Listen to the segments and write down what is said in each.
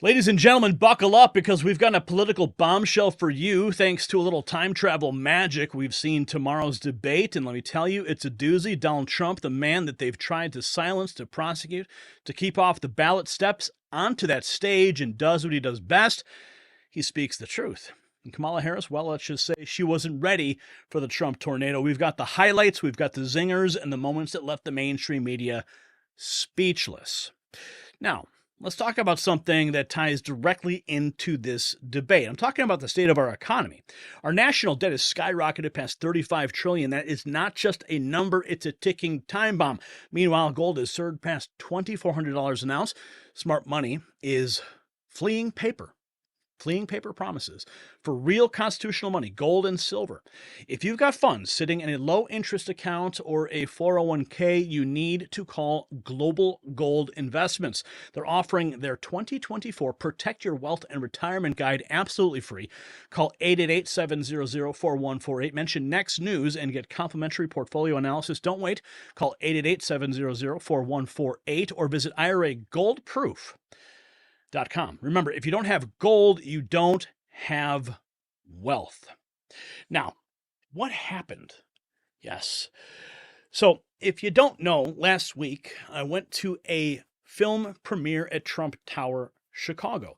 Ladies and gentlemen, buckle up because we've got a political bombshell for you thanks to a little time travel magic. We've seen tomorrow's debate, and let me tell you, it's a doozy. Donald Trump, the man that they've tried to silence, to prosecute, to keep off the ballot, steps onto that stage and does what he does best. He speaks the truth. And Kamala Harris, well, let's just say she wasn't ready for the Trump tornado. We've got the highlights, we've got the zingers, and the moments that left the mainstream media speechless. Now, let's talk about something that ties directly into this debate. I'm talking about the state of our economy. Our national debt has skyrocketed past $35 trillion. That is not just a number, it's a ticking time bomb. Meanwhile, gold has surged past $2,400 an ounce. Smart money is fleeing paper promises for real constitutional money, gold and silver. If you've got funds sitting in a low interest account or a 401k, you need to call Global Gold Investments. They're offering their 2024 Protect Your Wealth and Retirement Guide absolutely free. Call 888-700-4148. Mention Next News and get complimentary portfolio analysis. Don't wait. Call 888-700-4148 or visit IRAGoldProof.com. Remember, if you don't have gold, you don't have wealth. Now, what happened? Yes. So, if you don't know, last week I went to a film premiere at Trump Tower, Chicago.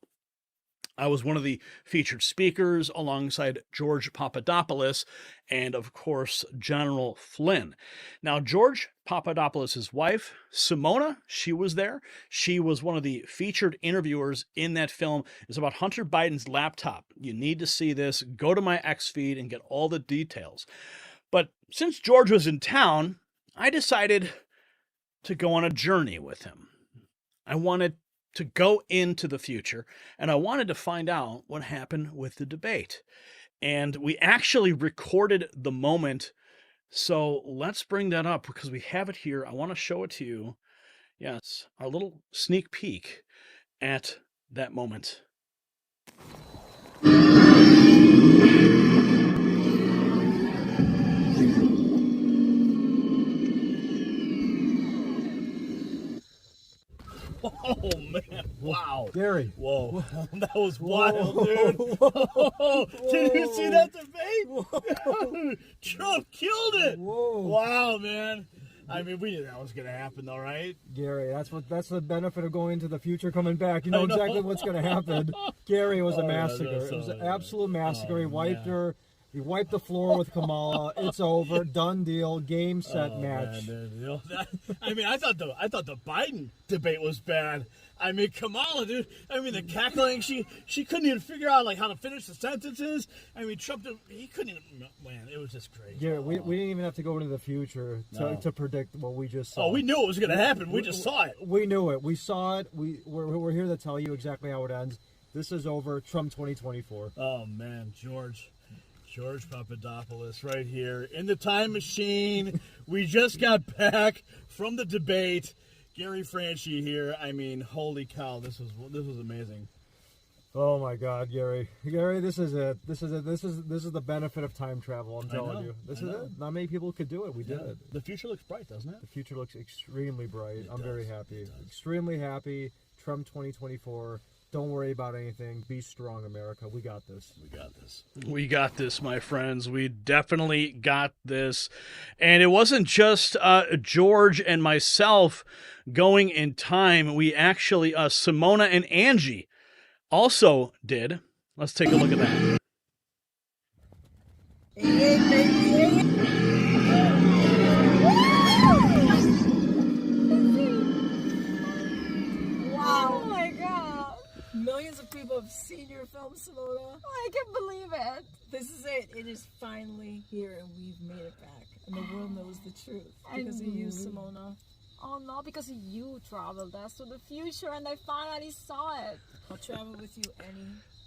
I was one of the featured speakers alongside George Papadopoulos and, of course, General Flynn. Now, George Papadopoulos' wife, Simona, she was there. She was one of the featured interviewers in that film. It's about Hunter Biden's laptop. You need to see this. Go to my X feed and get all the details. But since George was in town, I decided to go on a journey with him. I wanted to go into the future, and I wanted to find out what happened with the debate. And we actually recorded the moment, so let's bring that up because we have it here. I want to show it to you. Yes, our little sneak peek at that moment. Oh, man. Wow. Gary. Whoa. That was wild, dude. Whoa. Did you see that debate? Trump killed it. Whoa. Wow, man. I mean, we knew that was going to happen, though, right? Gary, that's the benefit of going into the future, coming back. You know exactly what's going to happen. Gary, it was a massacre. It was an absolute massacre. He wiped her. He wiped the floor with Kamala. It's over. Done deal. Game, set, match. Man, you know, I thought the Biden debate was bad. I mean, Kamala, dude. I mean, the cackling. She couldn't even figure out how to finish the sentences. I mean, Trump, he couldn't even. Man, it was just crazy. Yeah, we didn't even have to go into the future to predict what we just saw. Oh, we knew it was going to happen. We just saw it. We knew it. We saw it. We're here to tell you exactly how it ends. This is over. Trump 2024. Oh man, George Papadopoulos right here in the time machine. We just got back from the debate. Gary Franchi here. I mean, holy cow, this was amazing. Oh my God, Gary, this is it. This is the benefit of time travel. I'm telling you, this is it. Not many people could do it. We did it. The future looks bright, doesn't it? The future looks extremely bright. I'm very happy. Extremely happy. Trump 2024. Don't worry about anything. Be strong, America. We got this. We got this, my friends. We definitely got this. And it wasn't just George and myself going in time. We actually, Simona and Angie also did. Let's take a look at that. Millions of people have seen your film, Simona. I can't believe it. This is it. It is finally here, and we've made it back. And the world knows the truth because of you, Simona. Oh no, because you traveled us to the future, and I finally saw it. I'll travel with you any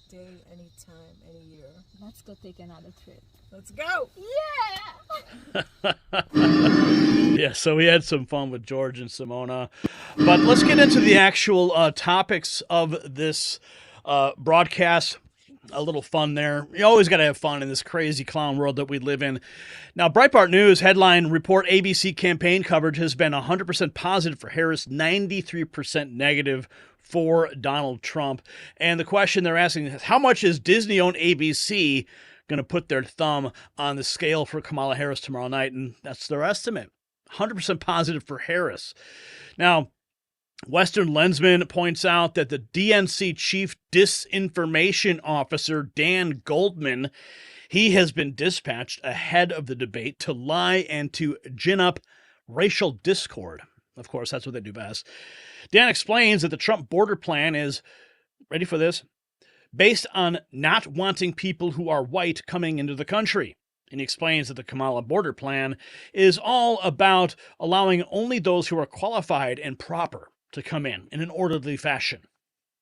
day, any time, any year. Let's go take another trip. Let's go. Yeah. Yeah, so we had some fun with George and Simona. But let's get into the actual topics of this broadcast. A little fun there. You always got to have fun in this crazy clown world that we live in. Now, Breitbart News headline report ABC campaign coverage has been 100% positive for Harris, 93% negative for Donald Trump. And the question they're asking is, how much is Disney-owned ABC going to put their thumb on the scale for Kamala Harris tomorrow night? And that's their estimate. 100% positive for Harris. Now, Western Lensman points out that the DNC chief disinformation officer, Dan Goldman, he has been dispatched ahead of the debate to lie and to gin up racial discord. Of course, that's what they do best. Dan explains that the Trump border plan is, ready for this, based on not wanting people who are white coming into the country. And he explains that the Kamala border plan is all about allowing only those who are qualified and proper to come in an orderly fashion.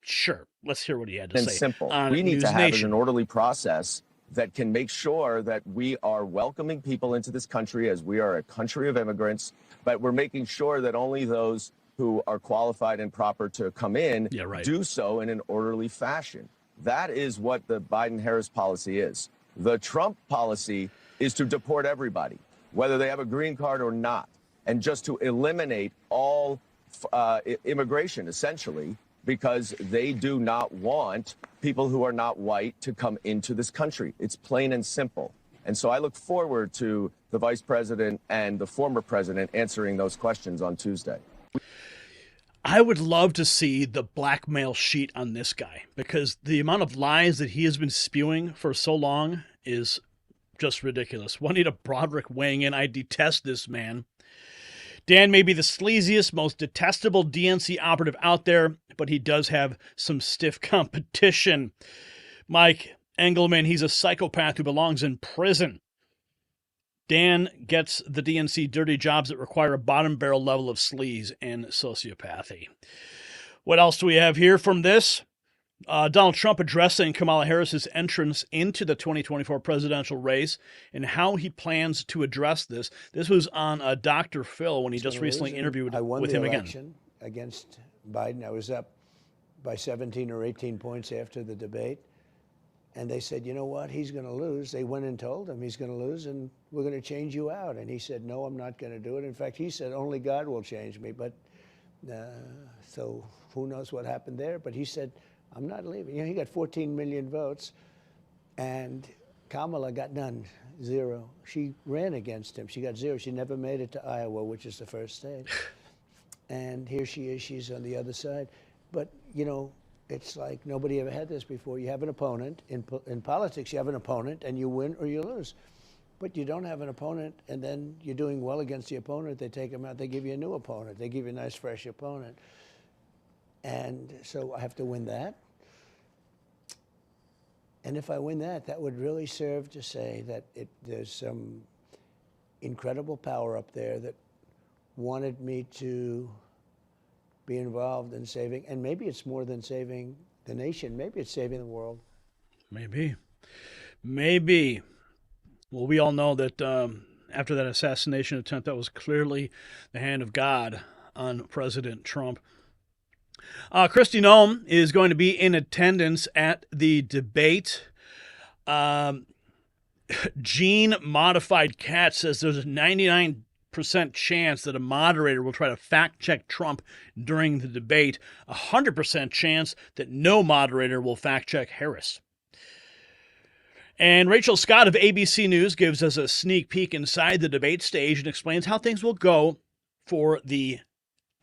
Sure, let's hear what he had to say. Simple. We need to have an orderly process that can make sure that we are welcoming people into this country, as we are a country of immigrants, but we're making sure that only those who are qualified and proper to come in do so in an orderly fashion. That is what the Biden-Harris policy is. The Trump policy is to deport everybody, whether they have a green card or not, and just to eliminate all immigration, essentially, because they do not want people who are not white to come into this country. It's plain and simple. And so I look forward to the vice president and the former president answering those questions on Tuesday. I would love to see the blackmail sheet on this guy, because the amount of lies that he has been spewing for so long is just ridiculous. Juanita Broderick weighing in, I detest this man. Dan may be the sleaziest, most detestable DNC operative out there, but he does have some stiff competition. Mike Engelman, he's a psychopath who belongs in prison. Dan gets the DNC dirty jobs that require a bottom barrel level of sleaze and sociopathy. What else do we have here from this? Donald Trump addressing Kamala Harris's entrance into the 2024 presidential race and how he plans to address this. This was on Dr. Phil when he just recently interviewed with him again. I won the election against Biden. I was up by 17 or 18 points after the debate. And they said, you know what, he's going to lose. They went and told him he's going to lose and we're going to change you out. And he said, no, I'm not going to do it. In fact, he said, only God will change me. But so who knows what happened there. But he said, I'm not leaving. You know, he got 14 million votes, and Kamala got none, 0. She ran against him. She got 0. She never made it to Iowa, which is the first state. And here she is. She's on the other side. But, you know, it's like nobody ever had this before. You have an opponent. In politics, you have an opponent, and you win or you lose. But you don't have an opponent, and then you're doing well against the opponent. They take him out. They give you a new opponent. They give you a nice, fresh opponent. And so I have to win that. And if I win that, that would really serve to say that there's some incredible power up there that wanted me to be involved in saving. And maybe it's more than saving the nation. Maybe it's saving the world. Maybe. Maybe. Well, we all know that after that assassination attempt, that was clearly the hand of God on President Trump. Kristi Noem is going to be in attendance at the debate. Gene Modified Cat says there's a 99% chance that a moderator will try to fact-check Trump during the debate. 100% chance that no moderator will fact-check Harris. And Rachel Scott of ABC News gives us a sneak peek inside the debate stage and explains how things will go for the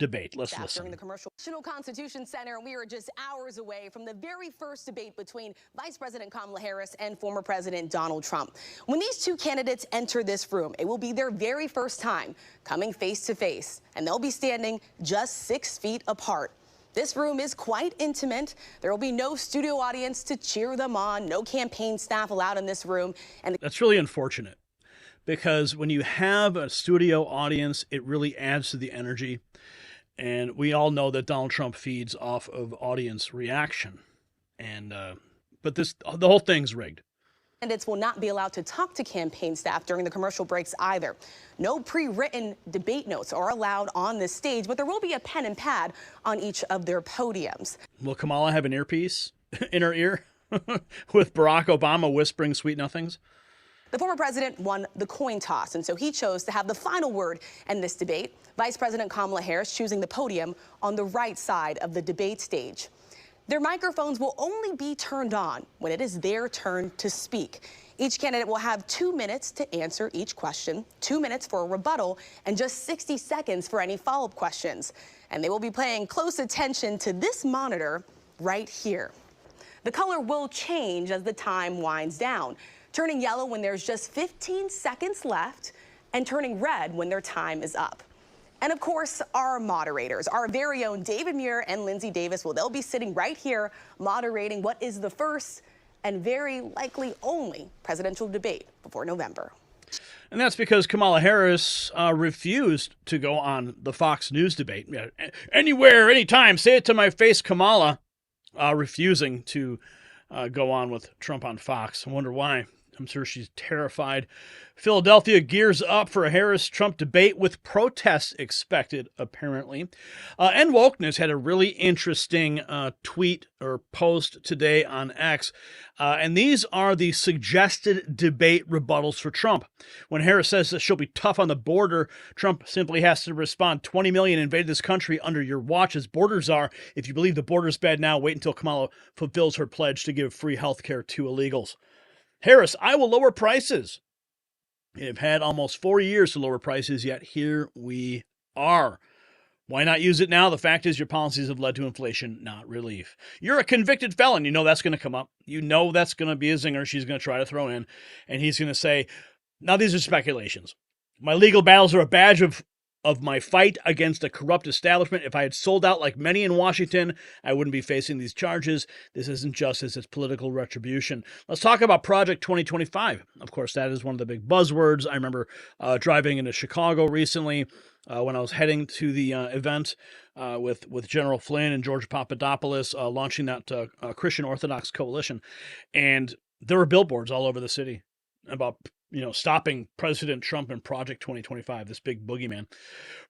debate. Let's listen. During the commercial National Constitution Center, and we are just hours away from the very first debate between Vice President Kamala Harris and former President Donald Trump. When these two candidates enter this room, it will be their very first time coming face to face, and they'll be standing just 6 feet apart. This room is quite intimate. There will be no studio audience to cheer them on, no campaign staff allowed in this room. And that's really unfortunate, because when you have a studio audience, it really adds to the energy. And we all know that Donald Trump feeds off of audience reaction. And but the whole thing's rigged. Candidates will not be allowed to talk to campaign staff during the commercial breaks either. No pre-written debate notes are allowed on this stage, but there will be a pen and pad on each of their podiums. Will Kamala have an earpiece in her ear with Barack Obama whispering sweet nothings? The former president won the coin toss, and so he chose to have the final word in this debate. Vice President Kamala Harris choosing the podium on the right side of the debate stage. Their microphones will only be turned on when it is their turn to speak. Each candidate will have 2 minutes to answer each question, 2 minutes for a rebuttal, and just 60 seconds for any follow-up questions. And they will be paying close attention to this monitor right here. The color will change as the time winds down, turning yellow when there's just 15 seconds left and turning red when their time is up. And of course, our moderators, our very own David Muir and Lindsay Davis, well, they'll be sitting right here moderating what is the first and very likely only presidential debate before November. And that's because Kamala Harris refused to go on the Fox News debate. Anywhere, anytime, say it to my face, Kamala, refusing to go on with Trump on Fox. I wonder why. I'm sure she's terrified. Philadelphia gears up for a Harris-Trump debate with protests expected, apparently. And Wokeness had a really interesting tweet or post today on X. And these are the suggested debate rebuttals for Trump. When Harris says that she'll be tough on the border, Trump simply has to respond, 20 million invaded this country under your watch as borders are. If you believe the border's bad now, wait until Kamala fulfills her pledge to give free health care to illegals. Harris, I will lower prices. They've had almost 4 years to lower prices, yet here we are. Why not use it now? The fact is your policies have led to inflation, not relief. You're a convicted felon. You know that's going to come up. You know that's going to be a zinger she's going to try to throw in. And he's going to say, now these are speculations. My legal battles are a badge of my fight against a corrupt establishment. If I had sold out like many in Washington, I wouldn't be facing these charges. This isn't justice, it's political retribution. Let's talk about Project 2025. Of course, that is one of the big buzzwords. I remember driving into Chicago recently when I was heading to the event with General Flynn and George Papadopoulos launching that Christian Orthodox coalition. And there were billboards all over the city about stopping President Trump and Project 2025, this big boogeyman.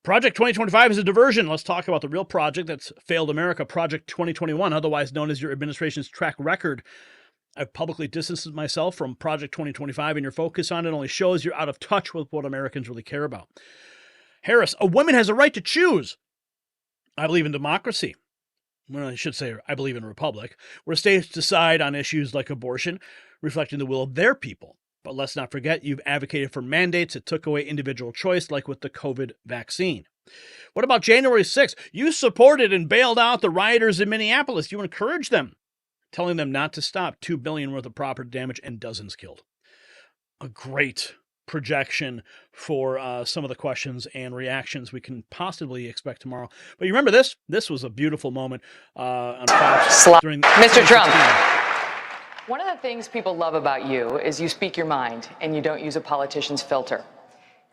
Project 2025 is a diversion. Let's talk about the real project that's failed America, Project 2021, otherwise known as your administration's track record. I've publicly distanced myself from Project 2025, and your focus on it only shows you're out of touch with what Americans really care about. Harris, a woman has a right to choose. I believe in democracy. Well, I should say I believe in a republic, where states decide on issues like abortion, reflecting the will of their people. But let's not forget, you've advocated for mandates that took away individual choice, like with the COVID vaccine. What about January 6th? You supported and bailed out the rioters in Minneapolis. You encouraged them, telling them not to stop. $2 billion worth of property damage and dozens killed. A great projection for some of the questions and reactions we can possibly expect tomorrow. But you remember this? This was a beautiful moment on Fox during Mr. Trump. One of the things people love about you is you speak your mind and you don't use a politician's filter.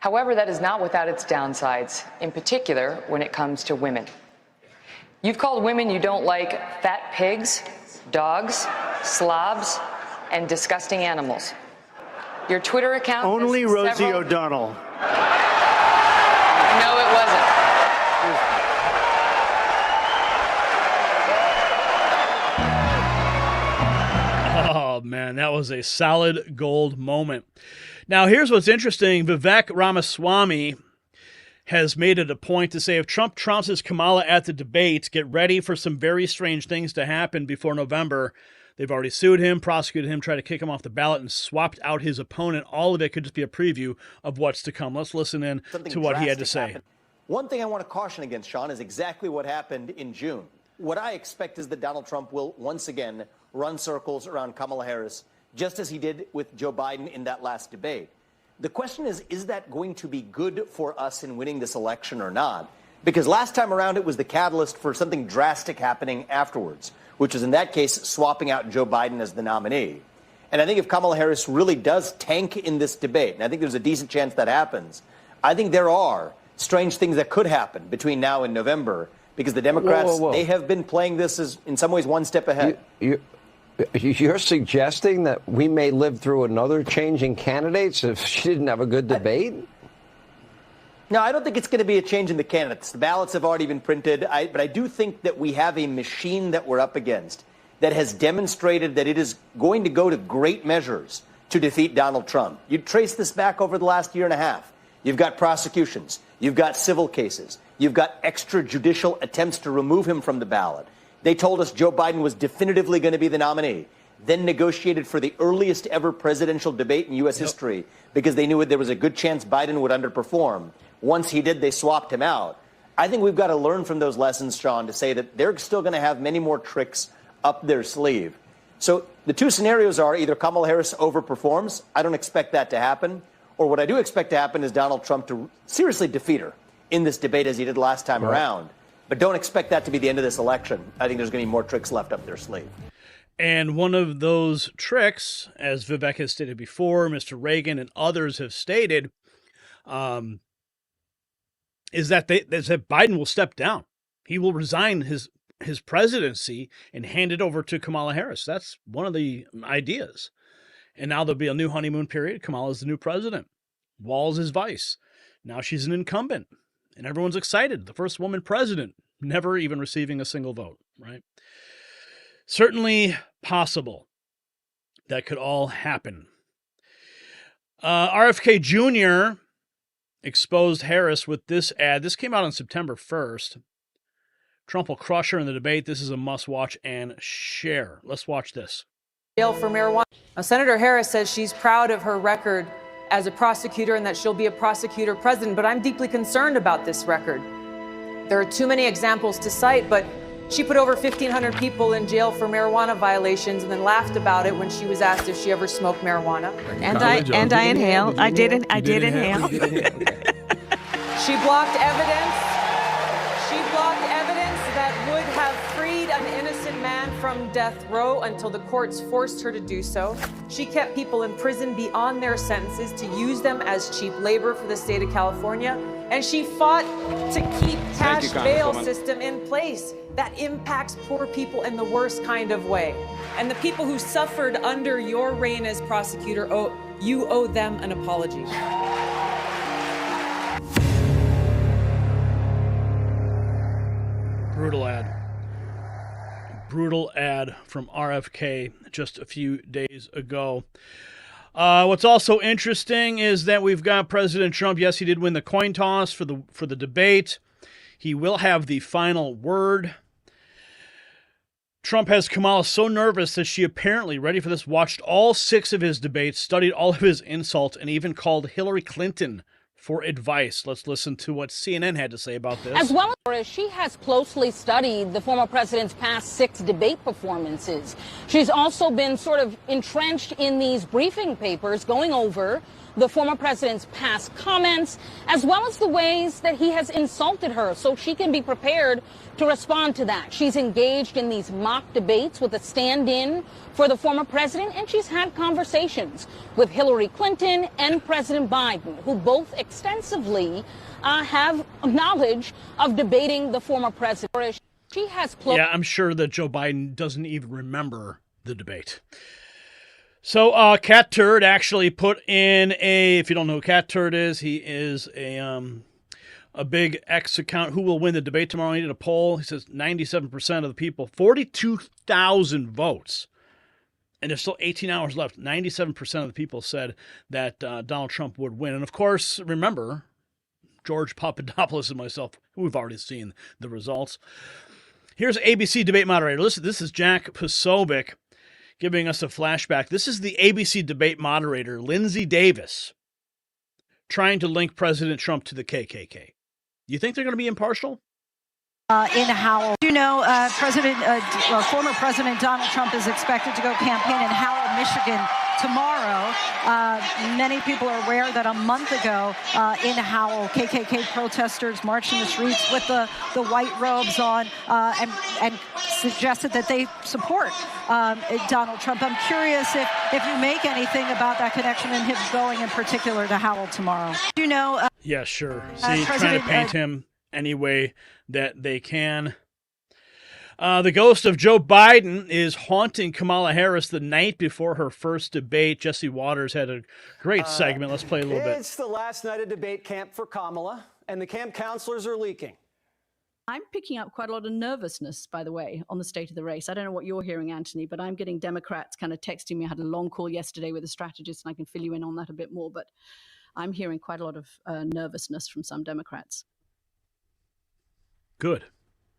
However, that is not without its downsides, in particular when it comes to women. You've called women you don't like fat pigs, dogs, slobs, and disgusting animals. Your Twitter account only Rosie O'Donnell. No, it wasn't. Oh, man, that was a solid gold moment. Now, here's what's interesting. Vivek Ramaswamy has made it a point to say if Trump trounces Kamala at the debate, get ready for some very strange things to happen before November. They've already sued him, prosecuted him, tried to kick him off the ballot, and swapped out his opponent. All of it could just be a preview of what's to come. Let's listen in to what he had to say. Happened. One thing I want to caution against, Sean, is exactly what happened in June. What I expect is that Donald Trump will once again run circles around Kamala Harris, just as he did with Joe Biden in that last debate. The question is that going to be good for us in winning this election or not? Because last time around, it was the catalyst for something drastic happening afterwards, which was in that case swapping out Joe Biden as the nominee. And I think if Kamala Harris really does tank in this debate, and I think there's a decent chance that happens, I think there are strange things that could happen between now and November, because the Democrats, they have been playing this as, in some ways, one step ahead. You're suggesting that we may live through another change in candidates if she didn't have a good debate? No, I don't think it's going to be a change in the candidates. The ballots have already been printed, but I do think that we have a machine that we're up against that has demonstrated that it is going to go to great measures to defeat Donald Trump. You trace this back over the last year and a half. You've got prosecutions. You've got civil cases. You've got extrajudicial attempts to remove him from the ballot. They told us Joe Biden was definitively going to be the nominee, then negotiated for the earliest ever presidential debate in U.S. history because they knew there was a good chance Biden would underperform. Once he did, they swapped him out. I think we've got to learn from those lessons, Sean, to say that they're still going to have many more tricks up their sleeve. So the two scenarios are either Kamala Harris overperforms. I don't expect that to happen. Or what I do expect to happen is Donald Trump to seriously defeat her in this debate as he did last time around. But don't expect that to be the end of this election. I think there's going to be more tricks left up their sleeve. And one of those tricks, as Vivek has stated before, Mr. Reagan and others have stated, is that Biden will step down. He will resign his presidency and hand it over to Kamala Harris. That's one of the ideas. And now there'll be a new honeymoon period. Kamala's the new president. Walz is vice. Now she's an incumbent. And everyone's excited. The first woman president, never even receiving a single vote, right? Certainly possible. That could all happen. RFK Jr. exposed Harris with this ad. This came out on September 1st. Trump will crush her in the debate. This is a must-watch and share. Let's watch this. Jail for marijuana. Now, Senator Harris says she's proud of her record as a prosecutor and that she'll be a prosecutor president, but I'm deeply concerned about this record. There are too many examples to cite, but she put over 1,500 people in jail for marijuana violations and then laughed about it when she was asked if she ever smoked marijuana. And I inhale. I did inhale. She blocked evidence. She blocked evidence that would have freed an innocent man from death row until the courts forced her to do so. She kept people in prison beyond their sentences to use them as cheap labor for the state of California. And she fought to keep cash bail system in place that impacts poor people in the worst kind of way. And the people who suffered under your reign as prosecutor, you owe them an apology. Brutal ad. Brutal ad from RFK just a few days ago. What's also interesting is that we've got President Trump. Yes, he did win the coin toss for the debate. He will have the final word. Trump has Kamala so nervous that she apparently, ready for this, watched all 6 of his debates, studied all of his insults, and even called Hillary Clinton for advice. Let's listen to what CNN had to say about this. As well as she has closely studied the former president's past 6 debate performances. She's also been sort of entrenched in these briefing papers going over the former president's past comments, as well as the ways that he has insulted her, so she can be prepared to respond to that. She's engaged in these mock debates with a stand-in for the former president, and she's had conversations with Hillary Clinton and President Biden, who both extensively have knowledge of debating the former president. She has yeah, I'm sure that Joe Biden doesn't even remember the debate. So Cat Turd actually put in if you don't know who Cat Turd is, he is a big X account. Who will win the debate tomorrow? He did a poll. He says 97% of the people, 42,000 votes, and there's still 18 hours left. 97% of the people said that Donald Trump would win. And of course, remember, George Papadopoulos and myself, we've already seen the results. Here's ABC Debate Moderator. Listen, this is Jack Posobiec giving us a flashback. This is the ABC Debate Moderator, Lindsay Davis, trying to link President Trump to the KKK. You think they're going to be impartial? In Howell. You know, former President Donald Trump is expected to go campaign in Howell, Michigan tomorrow. Many people are aware that a month ago in Howell, KKK protesters marched in the streets with the white robes on and suggested that they support Donald Trump. I'm curious if you make anything about that connection and him going in particular to Howell tomorrow. You know. Yeah, sure. See, trying to paint him any way that they can. The ghost of Joe Biden is haunting Kamala Harris the night before her first debate. Jesse Waters had a great segment. Let's play a little bit. It's the last night of debate camp for Kamala, and the camp counselors are leaking. I'm picking up quite a lot of nervousness, by the way, on the state of the race. I don't know what you're hearing, Anthony, but I'm getting Democrats kind of texting me. I had a long call yesterday with a strategist, and I can fill you in on that a bit more. But I'm hearing quite a lot of nervousness from some Democrats. Good.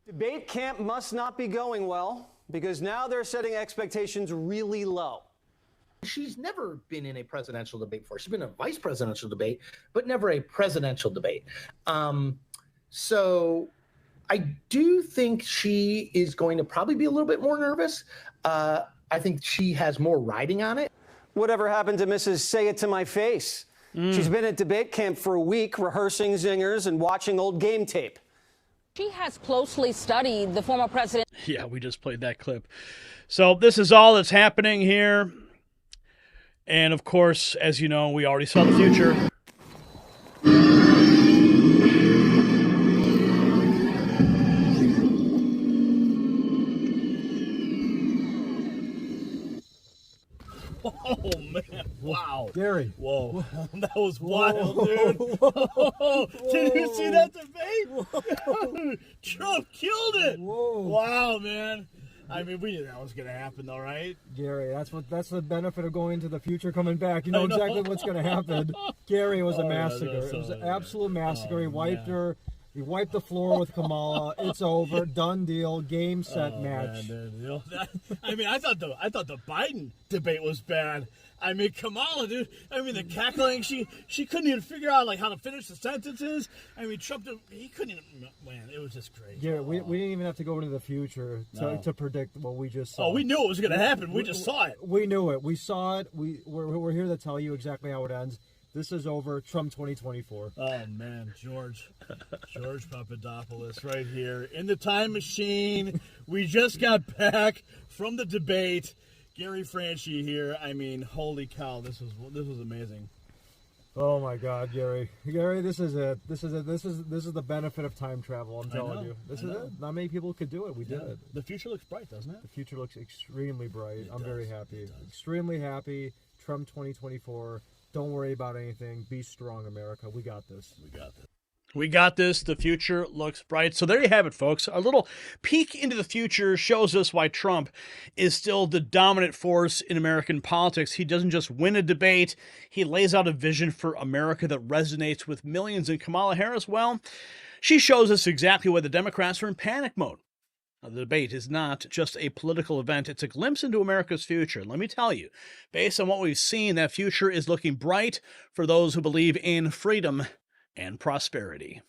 Debate camp must not be going well because now they're setting expectations really low. She's never been in a presidential debate before. She's been in a vice presidential debate, but never a presidential debate. So I do think she is going to probably be a little bit more nervous. I think she has more riding on it. Whatever happened to Mrs. Say It to My Face? She's been at debate camp for a week, rehearsing zingers and watching old game tape. She has closely studied the former president. Yeah, we just played that clip. So this is all that's happening here. And of course, as you know, we already saw the future. Oh, man. Wow. Gary. Whoa. That was wild, dude. Whoa. Did you see that debate? Trump killed it. Whoa. Wow, man. I mean, we knew that was going to happen, though, right? Gary, that's the benefit of going into the future, coming back. You know exactly what's going to happen. Gary, was a massacre. It was an absolute massacre. He wiped her. He wiped the floor with Kamala. It's over. Done deal. Game, set, match. Man, dude. You know, I mean, I thought the Biden debate was bad. I mean, Kamala, dude. I mean, the cackling. She couldn't even figure out like how to finish the sentences. I mean, Trump, he couldn't even. Man, it was just crazy. Gary, we didn't even have to go into the future to predict what we just saw. Oh, we knew it was going to happen. We just saw it. We knew it. We saw it. We're here to tell you exactly how it ends. This is over. Trump 2024. Oh, man. George Papadopoulos right here in the time machine. We just got back from the debate. Gary Franchi here. I mean, holy cow. This was amazing. Oh, my God, Gary. Gary, this is it. This is the benefit of time travel, I'm telling you. This is it. Not many people could do it. We did it. The future looks bright, doesn't it? The future looks extremely bright. I'm very happy. Extremely happy. Trump 2024. Don't worry about anything. Be strong, America. We got this. We got this. The future looks bright. So there you have it, folks. A little peek into the future shows us why Trump is still the dominant force in American politics. He doesn't just win a debate. He lays out a vision for America that resonates with millions. And Kamala Harris, well, she shows us exactly why the Democrats are in panic mode. Now, the debate is not just a political event. It's a glimpse into America's future. Let me tell you, based on what we've seen, that future is looking bright for those who believe in freedom and prosperity.